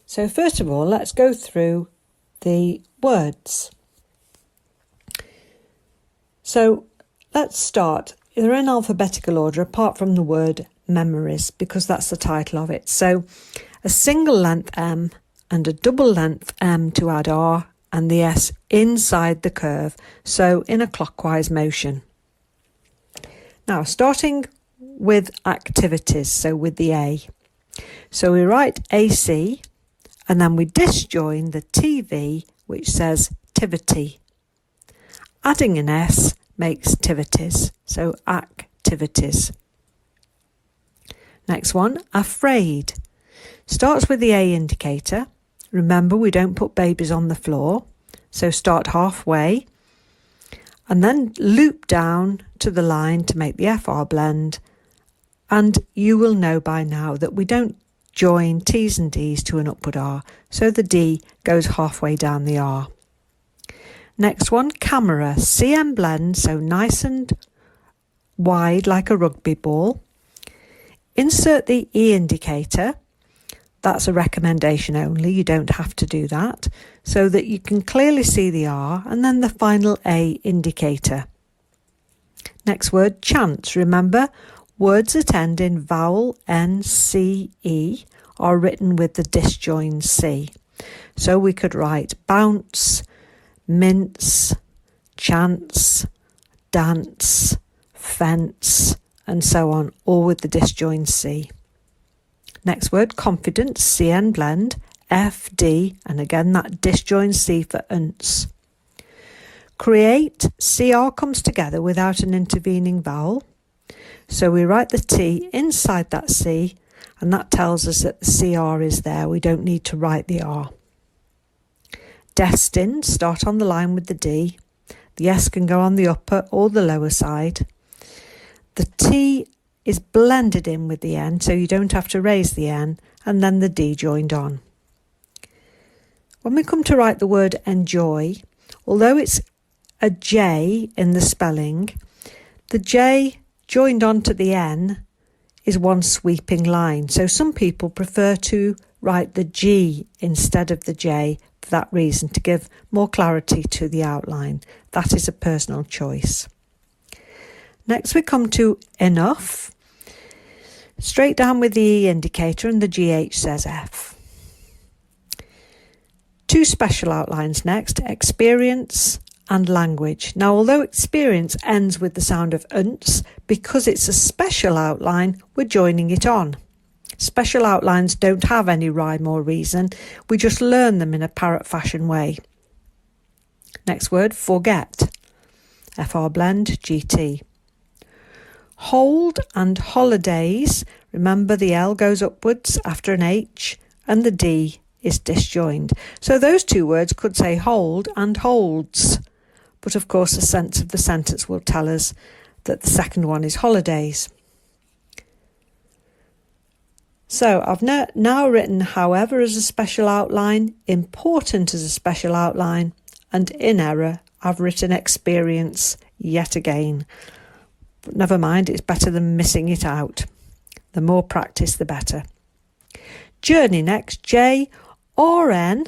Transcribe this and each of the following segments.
So first of all, let's go through the words. So let's start. They're in alphabetical order apart from the word memories because that's the title of it. So a single length M and a double length M to add R and the S inside the curve, so in a clockwise motion. Now starting with activities, so with the A. So we write AC and then we disjoin the TV, which says tivity. Adding an S makes tivities, so activities. Next one, afraid. Starts with the A indicator. Remember, we don't put babies on the floor, so start halfway and then loop down to the line to make the FR blend. And you will know by now that we don't join T's and D's to an upward R, so the D goes halfway down the R. Next one, camera, CM blend, so nice and wide like a rugby ball. Insert the E indicator, that's a recommendation only, you don't have to do that, so that you can clearly see the R, and then the final A indicator. Next word, chance, remember words that end in vowel N, C, E are written with the disjoined C. So we could write bounce, mince, chance, dance, fence, and so on, all with the disjoined C. Next word, confidence, CN blend, F, D, and again that disjoined C for unce. Create, CR comes together without an intervening vowel. So we write the T inside that C, and that tells us that the CR is there. We don't need to write the R. Destined, start on the line with the D. The S can go on the upper or the lower side. The T is blended in with the N, so you don't have to raise the N, and then the D joined on. When we come to write the word enjoy, although it's a J in the spelling, the J joined onto the N is one sweeping line. So some people prefer to write the G instead of the J for that reason, to give more clarity to the outline. That is a personal choice. Next we come to enough. Straight down with the E indicator and the GH says F. Two special outlines next, experience and language. Now, although experience ends with the sound of unce, because it's a special outline, we're joining it on. Special outlines don't have any rhyme or reason. We just learn them in a parrot fashion way. Next word, forget. FR blend, GT. Hold and holidays. Remember the L goes upwards after an H and the D is disjoined. So those two words could say hold and holds. But of course the sense of the sentence will tell us that the second one is holidays. So I've now written however as a special outline, important as a special outline, and in error I've written experience yet again. But never mind, it's better than missing it out. The more practice, the better. Journey next, J or N.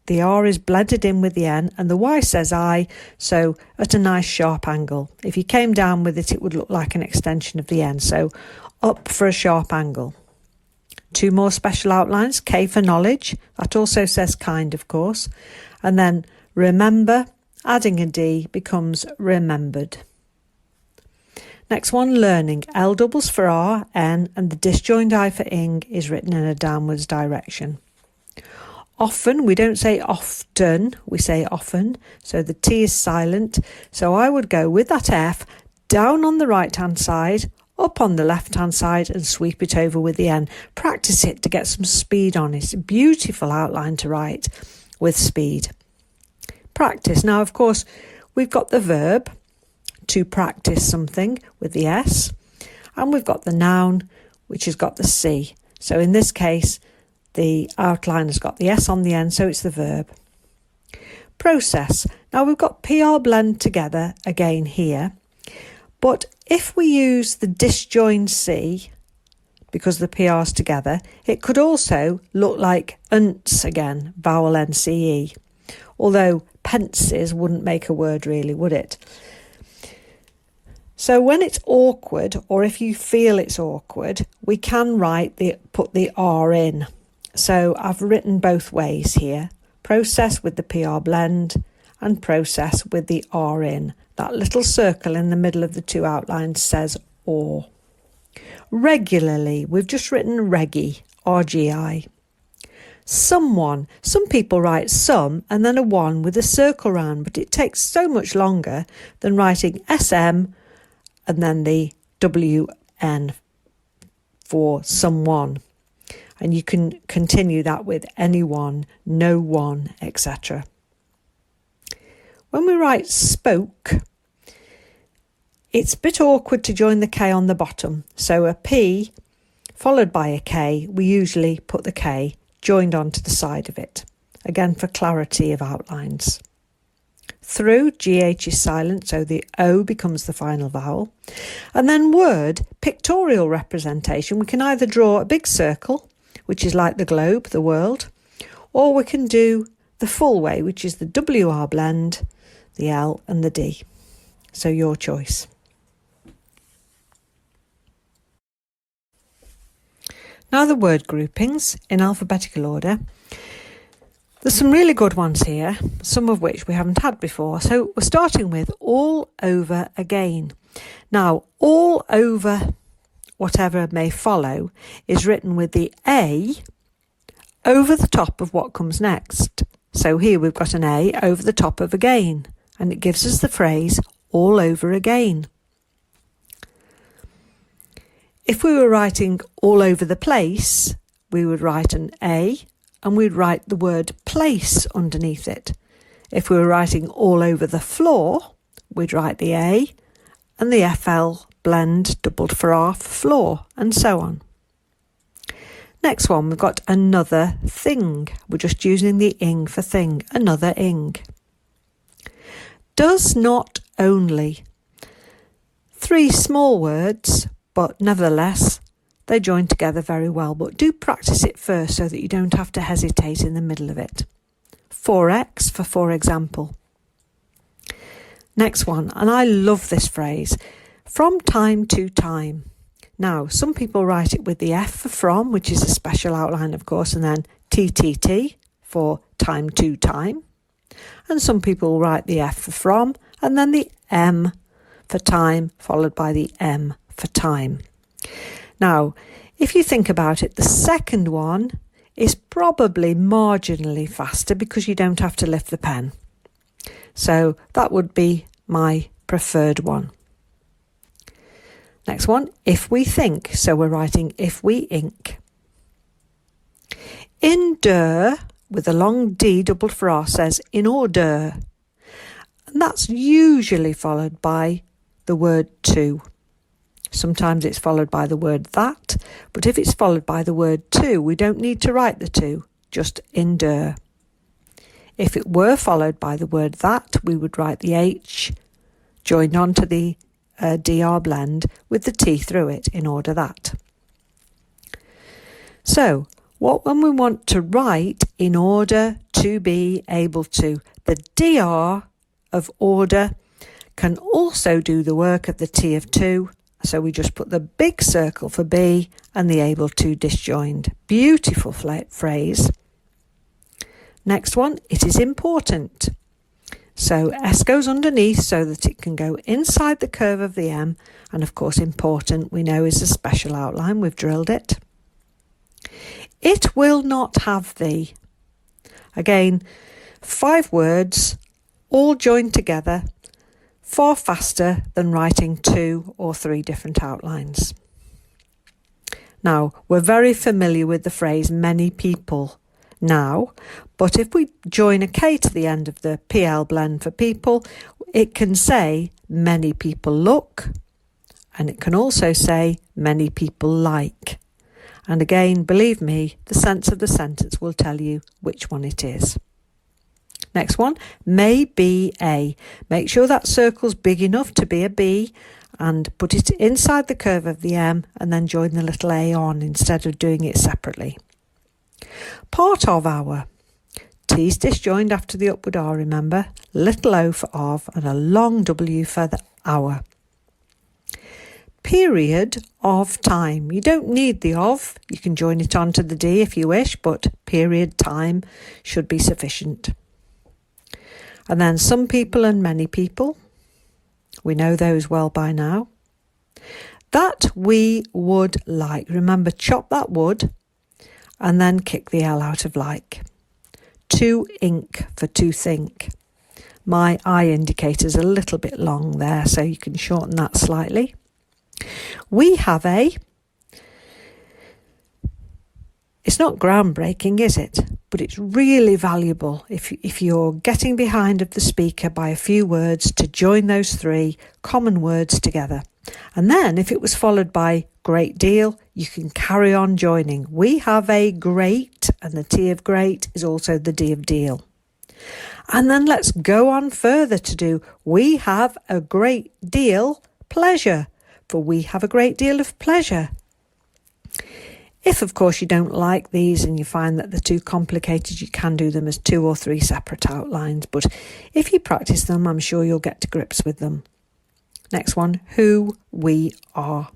The R is blended in with the N and the Y says I, so at a nice sharp angle. If you came down with it, it would look like an extension of the N, so up for a sharp angle. Two more special outlines, K for knowledge, that also says kind of course, and then remember, adding a D becomes remembered. Next one, learning, L doubles for R, N, and the disjoined I for ing is written in a downwards direction. Often, we don't say often, we say often, so the T is silent. So I would go with that F down on the right hand side, up on the left hand side and sweep it over with the N. Practice it to get some speed on it. It's a beautiful outline to write with speed. Practice. Now, of course, we've got the verb to practice something with the S, and we've got the noun which has got the C. So in this case, the outline has got the S on the end, so it's the verb. Process. Now we've got PR blend together again here, but if we use the disjoined C, because the PR's together. It could also look like unts again, vowel NCE, although pences wouldn't make a word really, would it? So when it's awkward, or if you feel it's awkward, we can put the R in. So I've written both ways here. Process with the PR blend and process with the R in. That little circle in the middle of the two outlines says or. Regularly, we've just written reggy, RGI. Someone, some people write some and then a 1 with a circle round, but it takes so much longer than writing SM and then the WN for someone. And you can continue that with anyone, no one, etc. When we write spoke, it's a bit awkward to join the K on the bottom. So a P followed by a K, we usually put the K joined onto the side of it. Again, for clarity of outlines. Through, GH is silent, so the O becomes the final vowel. And then word, pictorial representation, we can either draw a big circle, which is like the globe, the world, or we can do the full way, which is the WR blend, the L and the D. So your choice. Now the word groupings in alphabetical order. There's some really good ones here, some of which we haven't had before. So we're starting with all over again. Now, all over whatever may follow is written with the A over the top of what comes next. So here we've got an A over the top of again, and it gives us the phrase all over again. If we were writing all over the place, we would write an A and we'd write the word place underneath it. If we were writing all over the floor, we'd write the A and the FL blend doubled for R for floor, and so on. Next one, we've got another thing. We're just using the ing for thing, another ing. Does not only. 3 small words, but nevertheless, they join together very well. But do practice it first so that you don't have to hesitate in the middle of it. 4x for example. Next one, and I love this phrase, from time to time. Now, some people write it with the F for from, which is a special outline, of course, and then TTT for time to time. And some people write the F for from, and then the M for time, followed by the M for time. Now, if you think about it, the second one is probably marginally faster because you don't have to lift the pen. So that would be my preferred one. Next one, if we think. So we're writing if we ink. In der, with a long D doubled for R, says in order. And that's usually followed by the word to. Sometimes it's followed by the word that, but if it's followed by the word to, we don't need to write the to, just in der. If it were followed by the word that, we would write the H joined onto the DR blend with the T through it, in order that. So, when we want to write in order to be able to, the DR of order can also do the work of the T of to, so we just put the big circle for B and the able to disjoined. Beautiful phrase. Next one, it is important. So S goes underneath so that it can go inside the curve of the M, and of course important we know is a special outline, we've drilled it. It will not have the. Again, 5 words all joined together, far faster than writing 2 or 3 different outlines. Now, we're very familiar with the phrase many people now, but if we join a K to the end of the PL blend for people, it can say many people look, and it can also say many people like. And again, believe me, the sense of the sentence will tell you which one it is. Next one, may be a. Make sure that circle's big enough to be a B, and put it inside the curve of the M and then join the little A on instead of doing it separately. Part of our. T's disjoined after the upward R, remember. Little O for of and a long W for the hour. Period of time. You don't need the of. You can join it onto the D if you wish, but period time should be sufficient. And then some people and many people. We know those well by now. That we would like. Remember, chop that would and then kick the L out of like. To ink for to think. My I indicator's a little bit long there, so you can shorten that slightly. We have a. It's not groundbreaking, is it? But it's really valuable if you're getting behind of the speaker by a few words to join those three common words together. And then if it was followed by great deal, you can carry on joining. We have a great, and the T of great is also the D of deal. And then let's go on further to do we have a great deal pleasure, for we have a great deal of pleasure. If, of course, you don't like these and you find that they're too complicated, you can do them as 2 or 3 separate outlines. But if you practice them, I'm sure you'll get to grips with them. Next one, who we are.